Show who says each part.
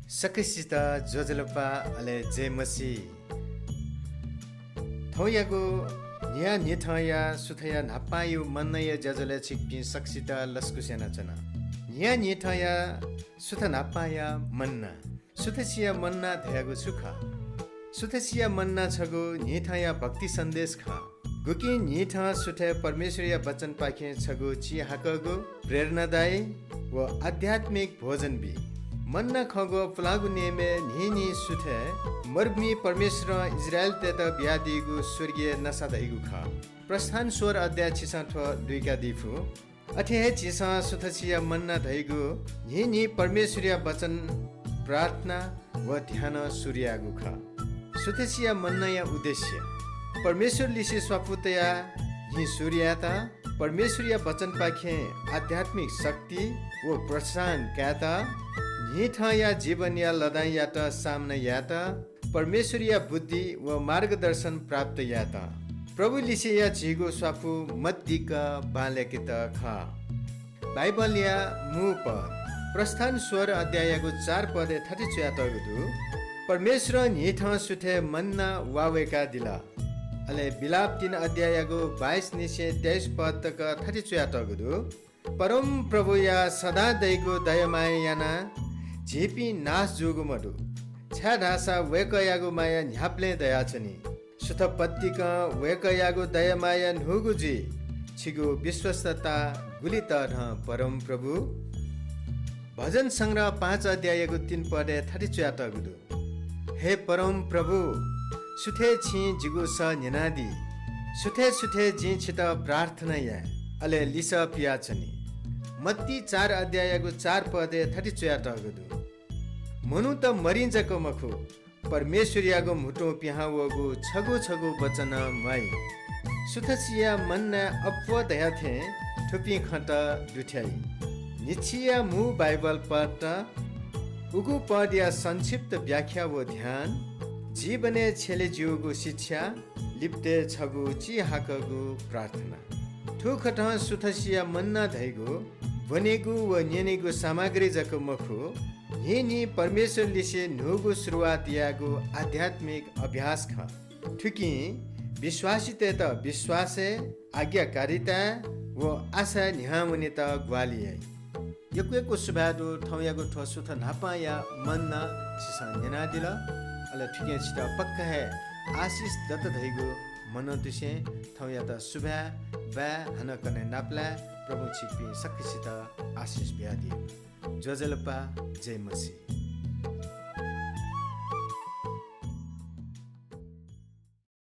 Speaker 1: Sakisita Jojalopa ale Jemasi Thoyago Nia Nithaya Sutaya Napayu Manaya Jazale Chikpin Saksita Laskusena Chana Nia Nithaya Sutanapaya Manna Sutasia Manna Dhayago Sukha Sutasia Manna Chago Nithaya Bhakti Sandesh Kha Guki Nitha Sutaya Parmeshwariya Bachan Pakhe Chago Chi Hakago Prernaday व आध्यात्मिक भोजन भी मन्ना खगो फलागु नेमे निनी सुथे मर्मी परमेश्वर Israel तेत ब्यादिगु स्वर्गीय नसा दैगु खा प्रस्थान स्वर अध्याय छिसा ठो दुईका दिफु अथे छिसा सुथसिया मन्ना दैगु निनी परमेश्वरीय वचन प्रार्थना व ध्यान सूर्यागु खा सुथसिया मन्ना या उद्देश्य परमेश्वर लिसि स्वपुतया हि सूर्याता परमेश्वरीय वचन पाखे आध्यात्मिक शक्ति व प्रोत्साहन कहता निथा या जीवन या लदाई याता सामना याता परमेश्वरीय बुद्धि व मार्गदर्शन प्राप्त याता प्रभु लिसे या झिगो स्वाफु मद्दिका बालेकित खा बाइबल या मुप प्रस्थान स्वर अध्यायको 4 पदे 32 यातगु परमेश्वर निथा सुथे मन्ना वावेका दिला अले बिलाप 3 अध्यायको 22 निसे 23 पदक 32 यातगु परम प्रभु या सदा दैगो दयमाया याना झेपी नाश जोगु मडु छा ढासा वेकयागो माया न्याप्ले दया छनी सुथ पत्तिक वेकयागो दयमाया न्हुगुजी छिगो विश्वस्तता गुलित परम प्रभु भजन संग्रह 5 अध्यायको 3 पदे 32 यातगु हे परम प्रभु सुथे छि जिगु स निनादी सुथे सुथे जी छित प्रार्थना या अले लिस पिया छनी मत्ती 4 अध्यायको 4 पदे 32 यातगु मनु त मरिन्जको मखु परमेश्वरियागो मुटो पिहावगु छगो छगो वचन माई सुथसिया मन्ना अपव दयाथे थुपी खट दुठ्याई निचिया मु बाइबल पढ उगु पद या संक्षिप्त व्याख्या व ध्यान जीवने छेले जीवगु शिक्षा लिप्ते छगु ची हाकगु प्रार्थना ठुखट सुथसिया मन्ना धैगु बनेगु व नेनेगु सामग्री जको मखु निनी परमेश्वर लिसे नुगु सुरुवात यागु आध्यात्मिक अभ्यास ख ठुकी विश्वासिते त विश्वासे आज्ञाकारिता व आशा निहामुनिता ग्वालिए यकुएको सुबादु ठौयागु ठसुथ नापाया मन्ना छिसा नेना दिल अले ठुके छिटा पक्का है आशीष दत्त धैगु मनोतुसे ठौया त सुबा बा हन कने नाप्ला प्रभु छिपी सक्किसित आशीष ब्यादी जजलपा जय मसी।